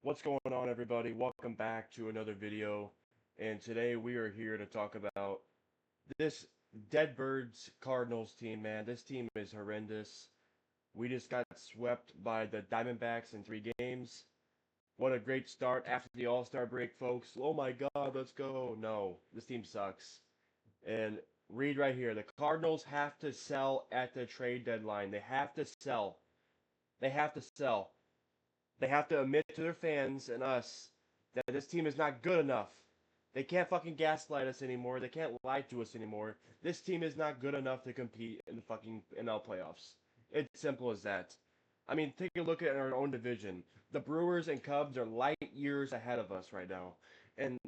What's going on, everybody? Welcome back to another video. And today we are here to talk about this Deadbirds Cardinals team, man. This team is horrendous. We just got swept by the Diamondbacks in 3 games. What a great start after the All-Star break, folks. Oh my God, let's go. No, this team sucks. And read right here. The Cardinals have to sell at the trade deadline. They have to sell. They have to sell. They have to admit to their fans and us that this team is not good enough. They can't fucking gaslight us anymore. They can't lie to us anymore. This team is not good enough to compete in the fucking NL playoffs. It's simple as that. I mean, take a look at our own division. The Brewers and Cubs are light years ahead of us right now. And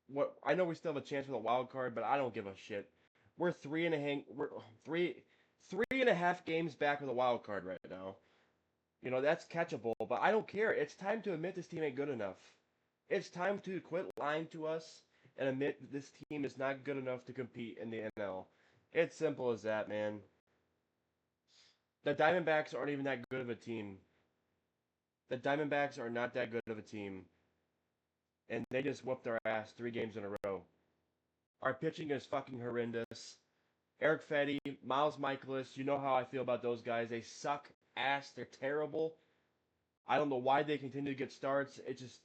what I know we still have a chance for the wild card, but I don't give a shit. We're three and a half games back with a wild card right now. That's catchable, but I don't care. It's time to admit this team ain't good enough. It's time to quit lying to us and admit that this team is not good enough to compete in the NL. It's simple as that, man. The Diamondbacks aren't even that good of a team. The Diamondbacks are not that good of a team. And they just whooped our ass 3 games in a row. Our pitching is fucking horrendous. Eric Fetty, Miles Michaelis, you know how I feel about those guys. They suck ass. They're terrible. I don't know why they continue to get starts. It just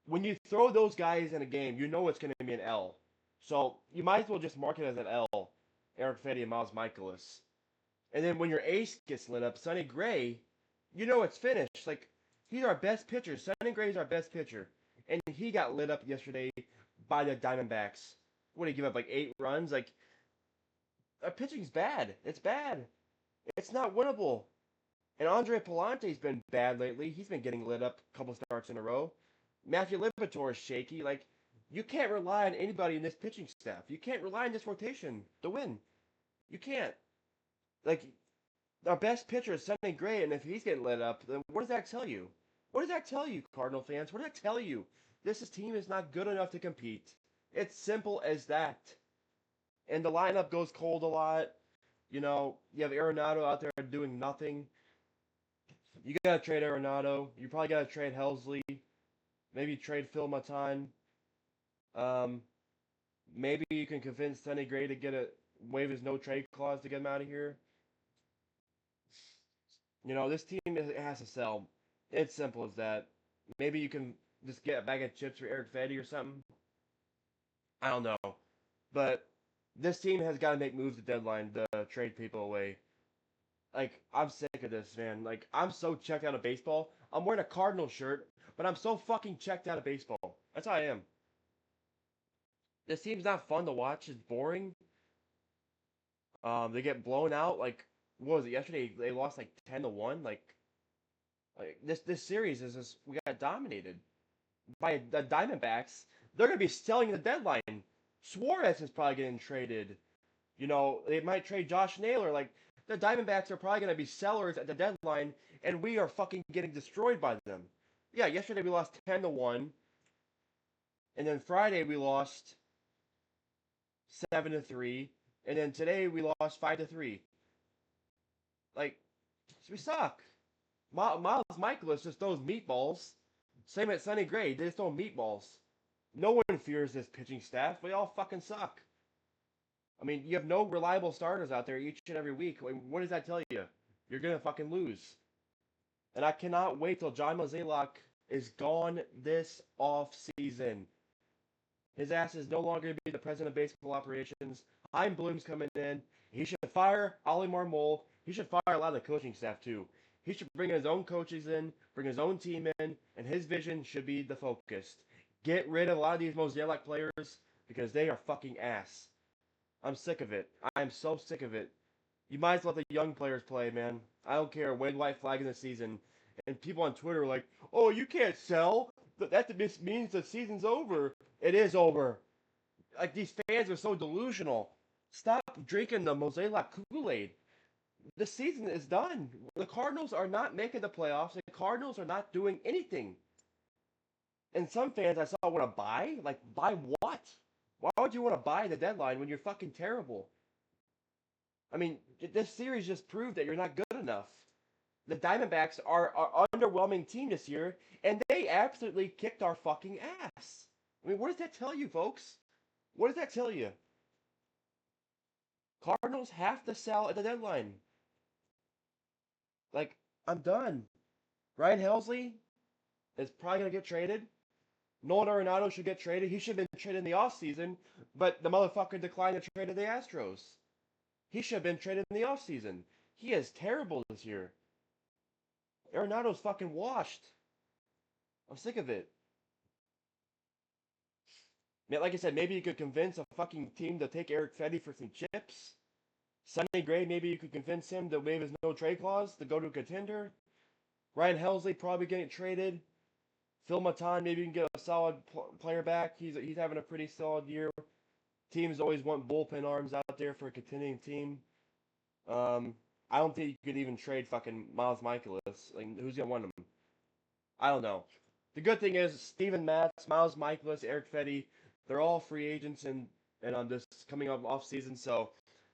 when you throw those guys in a game, you know it's going to be an L. So you might as well just mark it as an L, Eric Fetty and Miles Michaelis. And then when your ace gets lit up, Sonny Gray, you know it's finished. Like, he's our best pitcher. Sonny Gray's our best pitcher. And he got lit up yesterday by the Diamondbacks. What did he give up, like 8 runs? Like, our pitching's bad. It's bad. It's not winnable. And Andre Palante's been bad lately. He's been getting lit up a couple starts in a row. Matthew Liberatore is shaky. Like, you can't rely on anybody in this pitching staff. You can't rely on this rotation to win. You can't. Like, our best pitcher is Sonny Gray, and if he's getting lit up, then what does that tell you? What does that tell you, Cardinal fans? What does that tell you? Team is not good enough to compete. It's simple as that. And the lineup goes cold a lot. You have Arenado out there doing nothing. You gotta trade Arenado. You probably gotta trade Helsley. Maybe trade Phil Matan. Um, Maybe you can convince Sonny Gray to waive his no trade clause to get him out of here. This team has to sell. It's simple as that. Maybe you can just get a bag of chips for Eric Fetty or something. I don't know. But this team has got to make moves at deadline to trade people away. Like, I'm sick of this, man. Like, I'm so checked out of baseball. I'm wearing a Cardinal shirt, but I'm so fucking checked out of baseball. That's how I am. This team's not fun to watch. It's boring. They get blown out. Like, what was it yesterday? They lost like 10-1. Like this series is just we got dominated by the Diamondbacks. They're gonna be selling the deadline. Suarez is probably getting traded. They might trade Josh Naylor. Like, the Diamondbacks are probably gonna be sellers at the deadline, and we are fucking getting destroyed by them. Yeah, yesterday we lost 10-1, and then Friday we lost 7-3, and then today we lost 5-3. Like, we suck. Miles Michaelis just throws meatballs. Same at Sonny Gray. They just throw meatballs. No one fears this pitching staff. We all fucking suck. I mean, you have no reliable starters out there each and every week. What does that tell you? You're gonna fucking lose. And I cannot wait till John Mozeliak is gone this off season. His ass is no longer going to be the president of baseball operations. Chaim Bloom's coming in. He should fire Oli Marmol. He should fire a lot of the coaching staff too. He should bring his own coaches in, bring his own team in, and his vision should be the focus. Get rid of a lot of these Mozeliak players because they are fucking ass. I'm sick of it. I am so sick of it. You might as well let the young players play, man. I don't care. Win white flag in the season. And people on Twitter are like, oh, you can't sell. That just means the season's over. It is over. Like, these fans are so delusional. Stop drinking the Mozeliak Kool-Aid. The season is done. The Cardinals are not making the playoffs. The Cardinals are not doing anything. And some fans I saw want to buy. Like, buy what? Why would you want to buy the deadline when you're fucking terrible? I mean, this series just proved that you're not good enough. the Diamondbacks are underwhelming team this year, and they absolutely kicked our fucking ass. I mean, what does that tell you, folks? What does that tell you? Cardinals have to sell at the deadline. Like, I'm done. Ryan Helsley is probably gonna get traded. Nolan Arenado should get traded. He should have been traded in the offseason, but the motherfucker declined the trade of the Astros. He should have been traded in the offseason. He is terrible this year. Arenado's fucking washed. I'm sick of it. Man, like I said, maybe you could convince a fucking team to take Eric Fetty for some chips. Sonny Gray, maybe you could convince him to waive his no trade clause to go to a contender. Ryan Helsley probably getting traded. Phil Matan, maybe you can get a solid player back. He's having a pretty solid year. Teams always want bullpen arms out there for a contending team. I don't think you could even trade fucking Miles Michaelis. Like, who's gonna want him? I don't know. The good thing is Steven Matz, Miles Michaelis, Eric Fetty, they're all free agents and on this coming up off season, so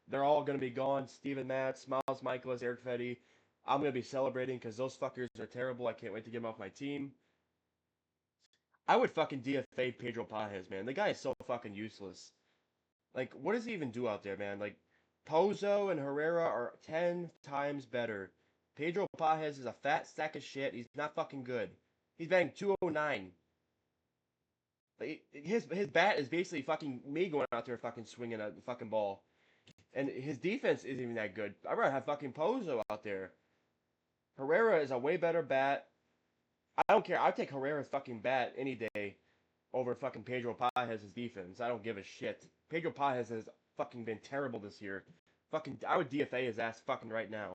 they're all gonna be gone. Steven Matz, Miles Michaelis, Eric Fetty. I'm gonna be celebrating because those fuckers are terrible. I can't wait to get them off my team. I would fucking DFA Pedro Pajes, man. The guy is so fucking useless. Like, what does he even do out there, man? Like, Pozo and Herrera are 10 times better. Pedro Pajes is a fat sack of shit. He's not fucking good. He's batting 209. Like, his bat is basically fucking me going out there fucking swinging a fucking ball. And his defense isn't even that good. I'd rather have fucking Pozo out there. Herrera is a way better bat. I don't care. I'd take Herrera's fucking bat any day over fucking Pedro Pajes' defense. I don't give a shit. Pedro Pajes has fucking been terrible this year. Fucking, I would DFA his ass fucking right now.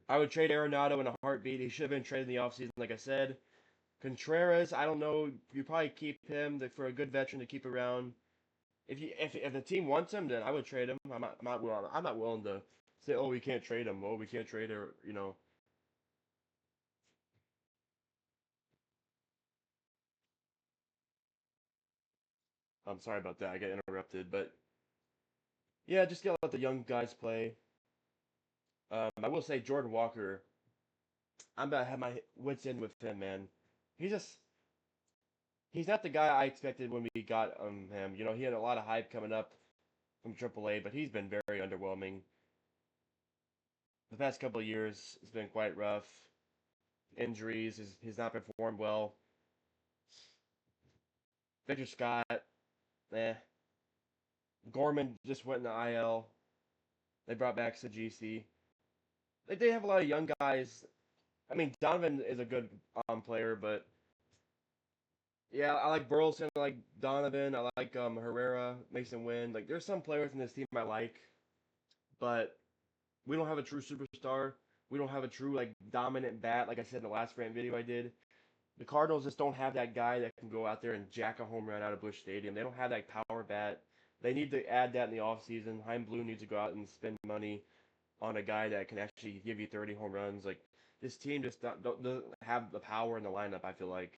I would trade Arenado in a heartbeat. He should have been traded in the offseason, like I said. Contreras, I don't know. You probably keep him for a good veteran to keep around. If the team wants him, then I would trade him. I'm not willing to say, oh, we can't trade him. Oh, we can't trade her. You know. I'm sorry about that. I got interrupted, but yeah, just gotta let the young guys play. I will say Jordan Walker. I'm about to have my wits in with him, man. He's just he's not the guy I expected when we got him. You know, he had a lot of hype coming up from AAA, but he's been very underwhelming. The past couple of years has been quite rough. Injuries, he's not performed well. Victor Scott, eh. Gorman just went in the IL. They brought back Sajisi. They have a lot of young guys. I mean, Donovan is a good player, but yeah, I like Burleson, I like Donovan, I like Herrera, Mason Wynn. Like, there's some players in this team I like, but we don't have a true superstar. We don't have a true like dominant bat, like I said in the last rant video I did. The Cardinals just don't have that guy that can go out there and jack a home run out of Busch Stadium. They don't have that power bat. They need to add that in the offseason. Chaim Bloom needs to go out and spend money on a guy that can actually give you 30 home runs. Like, this team just doesn't have the power in the lineup, I feel like.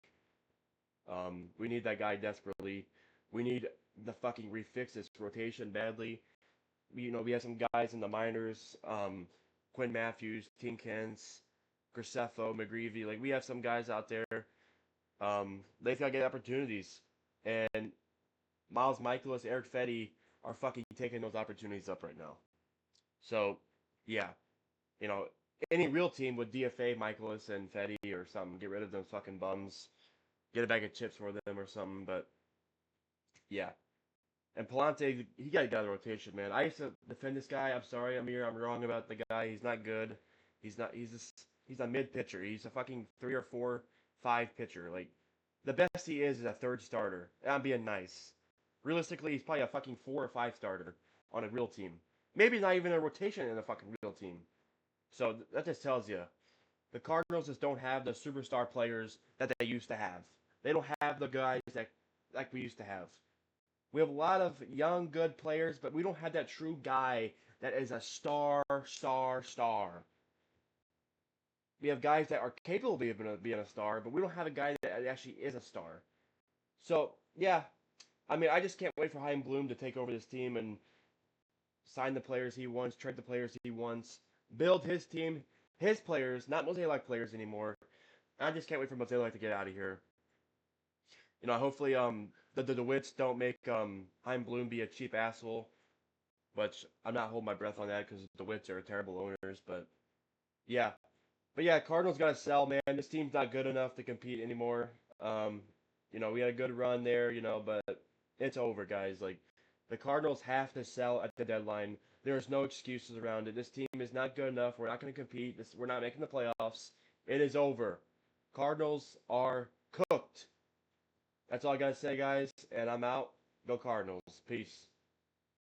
We need that guy desperately. We need the fucking refix this rotation badly. We have some guys in the minors, Quinn Matthews, Tinkens, Graceffo, McGreevy. Like, we have some guys out there. They've got to get opportunities. And Miles Michaelis, Eric Fetty are fucking taking those opportunities up right now. So, yeah, you know, any real team would DFA Michaelis and Fetty or something. Get rid of those fucking bums. Get a bag of chips for them or something. But, yeah. And Palante, he got to get out of the rotation, man. I used to defend this guy. I'm sorry, Amir. I'm wrong about the guy. He's not good. He's not. He's a mid pitcher. He's a fucking 3 or 4, 5 pitcher. Like, the best he is a third starter. And I'm being nice. Realistically, he's probably a fucking 4 or 5 starter on a real team. Maybe not even a rotation in a fucking real team. So that just tells you the Cardinals just don't have the superstar players that they used to have. They don't have the guys that like we used to have. We have a lot of young, good players, but we don't have that true guy that is a star, star, star. We have guys that are capable of being a star, but we don't have a guy that actually is a star. So, yeah, I mean, I just can't wait for Chaim Bloom to take over this team and sign the players he wants, trade the players he wants. build his team, his players, not Mosaic players anymore. I just can't wait for Mosaic to get out of here. Hopefully the DeWitts don't make Hein Bloom be a cheap asshole, which I'm not holding my breath on that because the DeWitts are terrible owners. Yeah, but yeah, Cardinals got to sell, man. This team's not good enough to compete anymore. Um, we had a good run there, but it's over, guys. Like the Cardinals have to sell at the deadline. There's no excuses around it. This team is not good enough. We're not going to compete. We're not making the playoffs. It is over. Cardinals are cooked. That's all I gotta say, guys. And I'm out. Go Cardinals. Peace.